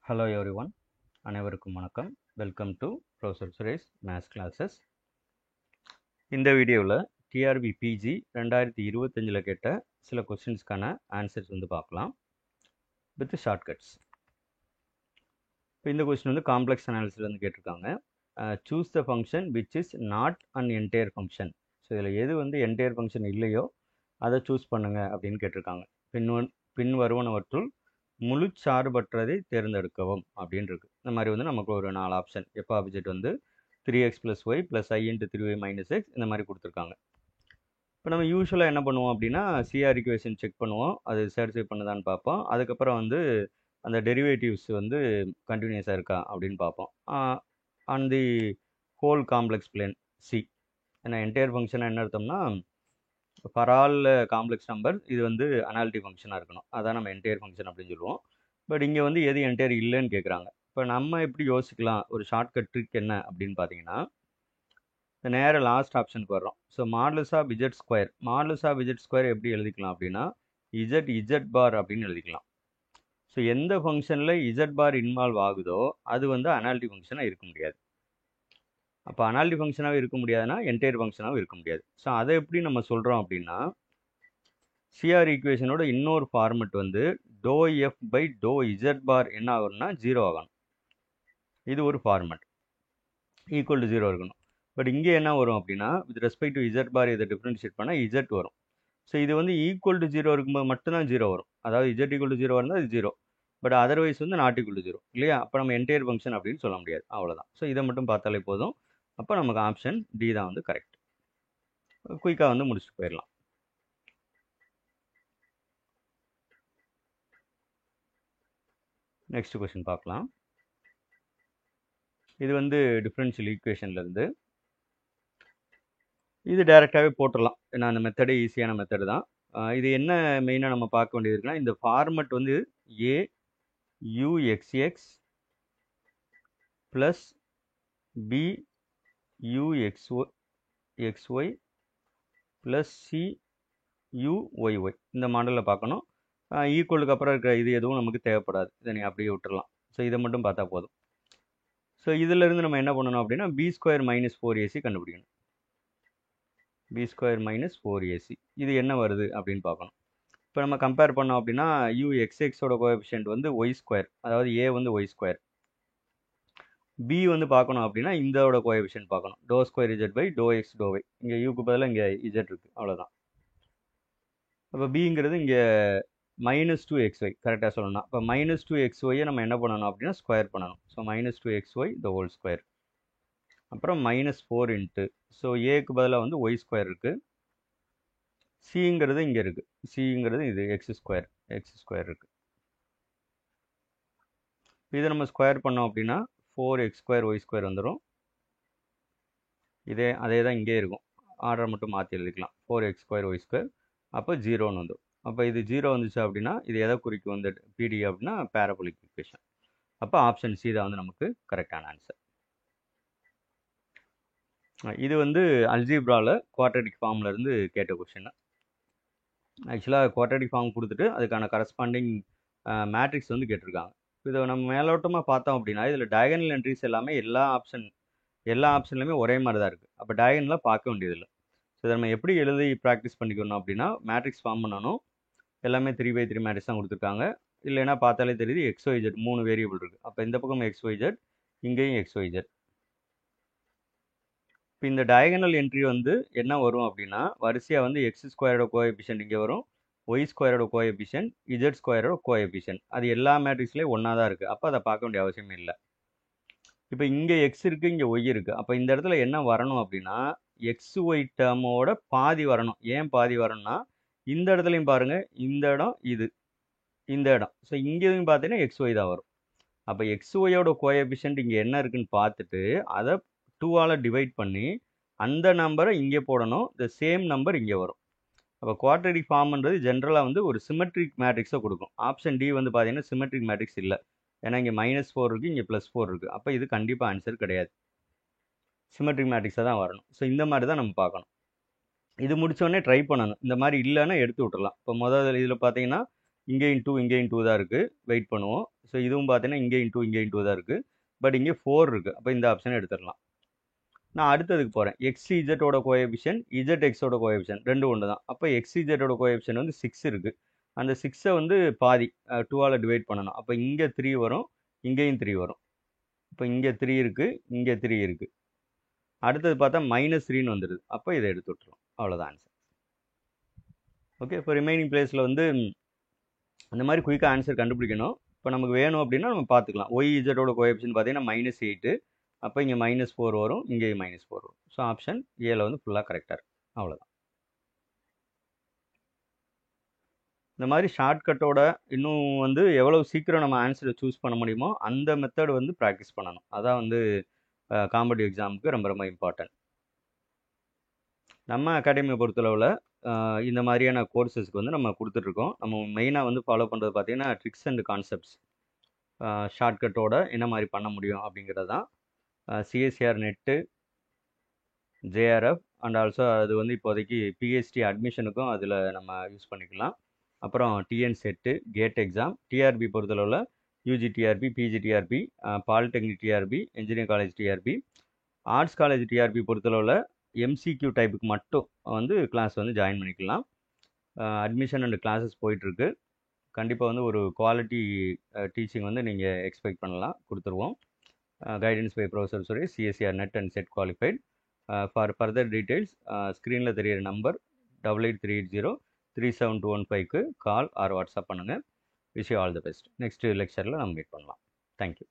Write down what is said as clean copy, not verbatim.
Hello everyone, அனைவருக்கும் வணக்கம். Welcome to professor Suresh maths classes. இந்த வீடியோவில் டிஆர்பி பிஜி 2025 கேட்ட சில கொஸ்டின்ஸ்க்கான ஆன்சர்ஸ் பார்க்கலாம் வித் ஷார்ட்கட்ஸ். இப்போ இந்த கொஸ்டின் காம்ப்ளெக்ஸ் அனாலிசிஸ் கேட்டிருக்காங்க. Choose the function which is not an entire function. So இதில் எது என்டையர் ஃபங்க்ஷன் இல்லையோ அதை சூஸ் பண்ணுங்க அப்படின்னு கேட்டிருக்காங்க. பின் வருவனவற்றுள் முழு சார்பற்றதை தேர்ந்தெடுக்கவும் அப்படின்னு இருக்கு. இந்த மாதிரி நமக்கு ஒரு 4 option. F object 3x + y + i × 3y - x இந்த மாதிரி கொடுத்துருக்காங்க. இப்போ நம்ம யூஸ்வலாக என்ன பண்ணுவோம் அப்படின்னா சிஆர் ஈக்குவேஷன் செக் பண்ணுவோம், அது சாட்டிஸ்ஃபை பண்ணுதான்னு பார்ப்போம். அதுக்கப்புறம் அந்த டெரிவேட்டிவ்ஸ் கண்டினியூஸாக இருக்கா அப்படின்னு பார்ப்போம். On the whole complex plane C. ஏன்னா என்டையர் ஃபங்க்ஷனாக என்ன அர்த்தம்னா ஃபார் ஆல் காம்ப்ளெக்ஸ் நம்பர் இது அனாலிட்டிக் ஃபங்க்ஷனாக இருக்கணும். அதான் நம்ம என்டையர் ஃபங்க்ஷன் அப்படின்னு சொல்லுவோம். பட் இங்கே எது என்டையர் இல்லைன்னு கேட்குறாங்க. இப்போ நம்ம எப்படி யோசிக்கலாம், ஒரு ஷார்ட்கட் ட்ரிக் என்ன அப்படின்னு பார்த்தீங்கன்னா நேராக லாஸ்ட் ஆப்ஷனுக்கு வர்றோம். So modulus of z square. Modulus of z square எப்படி எழுதிக்கலாம் அப்படின்னா இஜட் பார் அப்படின்னு எழுதிக்கலாம். ஸோ எந்த ஃபங்க்ஷனில் இஜட் பார் இன்வால்வ் ஆகுதோ அது அனாலிட்டிக் ஃபங்க்ஷனாக இருக்க முடியாது. அப்போ அனாலிட்டிக் ஃபங்க்ஷனாகவும் இருக்க முடியாதுன்னா என்டையர் ஃபங்க்ஷனாகவும் இருக்க முடியாது. ஸோ அதை எப்படி நம்ம சொல்கிறோம் அப்படின்னா சிஆர் ஈக்குவேஷனோட இன்னொரு ஃபார்மெட் டோ எஃப் பை டோ இஜட் பார் என்ன ஆகும்னா 0 ஆகணும். இது ஒரு ஃபார்மெட். ஈக்குவல் டு 0 இருக்கணும். பட் இங்கே என்ன வரும் அப்படின்னா வித் ரெஸ்பெக்ட் டு இஜட் பார் இதை டிஃப்ரென்ஷியேட் பண்ணால் இஜட் வரும். ஸோ இது ஈக்குவல் டு 0 இருக்கும்போது மட்டும்தான் 0 வரும். அதாவது இஜட் ஈக்குவல் டு 0 இருந்தால் அது 0. But otherwise not equal to 0 இல்லையா? அப்போ நம்ம என்டையர் ஃபங்க்ஷன் அப்படின்னு சொல்ல முடியாது. அவ்வளோதான். ஸோ இதை மட்டும் பார்த்தாலே போதும். அப்போ நமக்கு ஆப்ஷன் டி தான் கரெக்ட். குயிக்காக முடிச்சுட்டு போயிடலாம். நெக்ஸ்ட் கொஸ்டின் பார்க்கலாம். இது டிஃபரன்ஷியல் ஈக்குவேஷன்லேருந்து இது டைரெக்டாகவே போட்டுடலாம். ஏன்னா அந்த மெத்தடே ஈஸியான மெத்தடு தான். இது என்ன மெயினாக நம்ம பார்க்க வேண்டியது இருக்குன்னா இந்த ஃபார்மெட் ஏ யூஎக்ஸ்எக்ஸ் plus B யூஎக்ஸ்ஒய் plus C UYY இந்த மாடலில் பார்க்கணும். ஈக்குவலுக்கு அப்புறம் இருக்கிற இது எதுவும் நமக்கு தேவைப்படாது. இதை நீங்கள் அப்படியே விட்டுடலாம். ஸோ இதை மட்டும் பார்த்தா போதும். ஸோ இதிலிருந்து நம்ம என்ன பண்ணணும் அப்படின்னா b² - 4ac கண்டுபிடிக்கணும். b² - 4ac இது என்ன வருது அப்படின்னு பார்க்கணும். இப்போ நம்ம கம்பேர் பண்ணோம் அப்படின்னா யூஎக்ஸ்எக்ஸோட கோஎஃபிஷியன்ட் y², அதாவது a y². b பார்க்கணும் அப்படின்னா இதோட கோஎஃபிஷியன்ட் பார்க்கணும். ∂2z / ∂x ∂y. இங்கே யூக்கு பதிலாக இங்கே z இருக்குது. அவ்வளோதான். அப்போ பிங்கிறது இங்கே -2xy கரெக்டாக சொல்லணும். இப்போ -2xyயை நம்ம என்ன பண்ணணும் அப்படின்னா ஸ்கொயர் பண்ணணும். So -2xy the whole square. அப்புறம் -4 இன்ட்டு ஸோ ஏக்கு பதிலாக y² இருக்குது. சிங்கிறது இங்கே இருக்குது. சிங்கிறது இது x² இருக்குது. இதை நம்ம ஸ்கொயர் பண்ணோம் அப்படின்னா 4x² y² வந்துடும். அதே தான் இங்கே இருக்கும். ஆர்டரை மட்டும் மாற்றி எழுதிக்கலாம். 4x² y². அப்போ 0ன்னு வந்துடும். அப்போ இது 0 வந்துச்சு அப்படின்னா இது எதை குறிக்கும் பிடி அப்படின்னா பேரபோலிக் ஈக்குவேஷன். அப்போ ஆப்ஷன் சி தான் நமக்கு கரெக்டான ஆன்சர். இது அல்ஜீப்ராவில் குவாட்ரடிக் ஃபார்ம்லேருந்து கேட்ட கொஷின். ஆக்சுவலாக குவாட்ரடிக் ஃபார்ம் கொடுத்துட்டு அதுக்கான கரஸ்பாண்டிங் மேட்ரிக்ஸ் கேட்டிருக்காங்க. இதை நம்ம மேலோட்டமாக பார்த்தோம் அப்படின்னா இதில் டயகனல் என்ட்ரிஸ் எல்லாமே எல்லா ஆப்ஷன்லையுமே ஒரே மாதிரி தான் இருக்குது. அப்போ டயகனலாக பார்க்க வேண்டியதில்லை. ஸோ இதை நம்ம எப்படி எழுதி ப்ராக்டிஸ் பண்ணிக்கணும் அப்படின்னா மேட்ரிக்ஸ் ஃபார்ம் பண்ணணும். எல்லாமே 3x3 மேட்ரிக்ஸ் தான் கொடுத்துருக்காங்க. இல்லைன்னா பார்த்தாலே தெரியுது XYZ 3 வேரியபிள் இருக்குது. அப்போ இந்த பக்கம் XYZ, இங்கேயும் XYZ. இப்போ இந்த டயகனல் என்ட்ரி என்ன வரும் அப்படின்னா வரிசையாக x² கோஎஃபிஷியன்ட் இங்கே வரும், y² கோஎஃபிஷியன்ட், z² கோஎஃபிஷியன்ட். அது எல்லா மேட்ரிக்ஸ்லேயும் ஒன்றா தான் இருக்குது. அப்போ அதை பார்க்க வேண்டிய அவசியமே இல்லை. இப்போ இங்கே x இருக்குது, இங்கே y இருக்குது. அப்போ இந்த இடத்துல என்ன வரணும் அப்படின்னா XY டேர்மோட பாதி வரணும். ஏன் பாதி வரணும்னா இந்த இடத்துலையும் பாருங்கள், இந்த இடம் இந்த இடம். ஸோ இங்கேயும் பார்த்தீங்கன்னா XY தான் வரும். அப்போ XYயோட கோஎஃபிஷியன்ட் இங்கே என்ன இருக்குன்னு பார்த்துட்டு அதை 2ஆல் டிவைட் பண்ணி அந்த நம்பரை இங்கே போடணும். இந்த சேம் நம்பர் இங்கே வரும். அப்போ குவாட்ரடிக் ஃபார்ம்ன்றது ஜென்ரலாக ஒரு சிமெட்ரிக் மேட்ரிக்ஸை கொடுக்கும். ஆப்ஷன் டி பார்த்தீங்கன்னா சிமெட்ரிக் மேட்ரிக்ஸ் இல்லை. ஏன்னா இங்கே -4 இருக்குது, இங்கே +4 இருக்குது. அப்போ இது கண்டிப்பாக ஆன்சர் கிடையாது. சிமெட்ரிக் மேட்ரிக்ஸாக தான் வரணும். ஸோ இந்த மாதிரி தான் நம்ம பார்க்கணும். இது முடித்தோடனே ட்ரை பண்ணணும். இந்த மாதிரி இல்லைன்னா எடுத்து விட்டுறலாம். இப்போ முதல் இதில் பார்த்தீங்கன்னா இங்கேயும் 2 தான் இருக்குது, வெயிட் பண்ணுவோம். ஸோ இதுவும் பார்த்தீங்கன்னா இங்கேயும் 2 தான் இருக்குது, பட் இங்கே 4 இருக்குது. அப்போ இந்த ஆப்ஷனை எடுத்துடலாம். நான் அடுத்ததுக்கு போகிறேன். எக்ஸ்இஜெட்டோட கோஎஃபிஷியன், இஜெட்எக்ஸோட கோஎஃபிஷியன் ரெண்டும் ஒன்று தான். அப்போ எக்ஸ்இஜெட்டோட கோஎஃபிஷியன் வந்து 6 இருக்குது. அந்த 6ஐ வந்து பாதி 2ஆல் டிவைட் பண்ணணும். அப்போ இங்கே 3 வரும், இங்கேயும் 3 வரும். இப்போ இங்கே 3 இருக்குது, இங்கே 3 இருக்குது. அடுத்தது பார்த்தா -3ன்னு வந்துடுது. அப்போ இதை எடுத்து விட்டுரும். அவ்வளோதான் ஆன்சர். ஓகே, இப்போ ரிமைனிங் பிளேஸில் வந்து அந்த மாதிரி குயிக்காக ஆன்சர் கண்டுபிடிக்கணும். இப்போ நமக்கு வேணும் அப்படின்னா நம்ம பார்த்துக்கலாம். ஒய்இஜெட்டோட கோஎஃபிஷியன் பார்த்தீங்கன்னா -8. அப்போ இங்கே -4 வரும், இங்கேயும் -4 வரும். ஸோ ஆப்ஷன் ஏல வந்து ஃபுல்லாக கரெக்டாக இருக்குது. அவ்வளோதான். இந்த மாதிரி ஷார்ட்கட்டோட இன்னும் வந்து எவ்வளோ சீக்கிரம் நம்ம ஆன்சரை சூஸ் பண்ண முடியுமோ அந்த மெத்தட் வந்து ப்ராக்டிஸ் பண்ணணும். அதான் வந்து காம்படிட்டிவ் எக்ஸாமுக்கு ரொம்ப ரொம்ப இம்பார்ட்டன்ட். நம்ம அகாடமியை பொறுத்தளவில் இந்த மாதிரியான கோர்சஸ்க்கு வந்து நம்ம கொடுத்துட்ருக்கோம். நம்ம மெயினாக வந்து ஃபாலோ பண்ணுறது பார்த்திங்கன்னா ட்ரிக்ஸ் அண்ட் கான்செப்ட்ஸ். ஷார்ட்கட்டோட என்ன மாதிரி பண்ண முடியும் அப்படிங்கிறது தான். CSCR net, JRF and also அது வந்து இப்போதைக்கு பிஹெச்டி அட்மிஷனுக்கும் அதில் நம்ம யூஸ் பண்ணிக்கலாம். அப்புறம் TN SET, GATE exam, TRB பொறுத்தளவில் UG TRB, PG TRB, polytechnic TRB, engineering college TRB, arts college TRB பொறுத்தளவில் எம்சிக்யூ டைப்புக்கு மட்டும் வந்து கிளாஸ் வந்து ஜாயின் பண்ணிக்கலாம். அட்மிஷன் அண்ட் கிளாஸஸ் போயிட்டுருக்கு. கண்டிப்பாக வந்து ஒரு குவாலிட்டி டீச்சிங் வந்து நீங்கள் எக்ஸ்பெக்ட் பண்ணலாம், கொடுத்துருவோம். Guidance by professor Suresh, CSIR NET and SET qualified. For further details ஸ்க்ரீனில் தெரியிற நம்பர் 8830372215க்கு கால் ஆர் வாட்ஸ்அப் பண்ணுங்கள். Wish you all the best. Next லெக்சரில் நம்ம மீட் பண்ணலாம். தேங்க்யூ.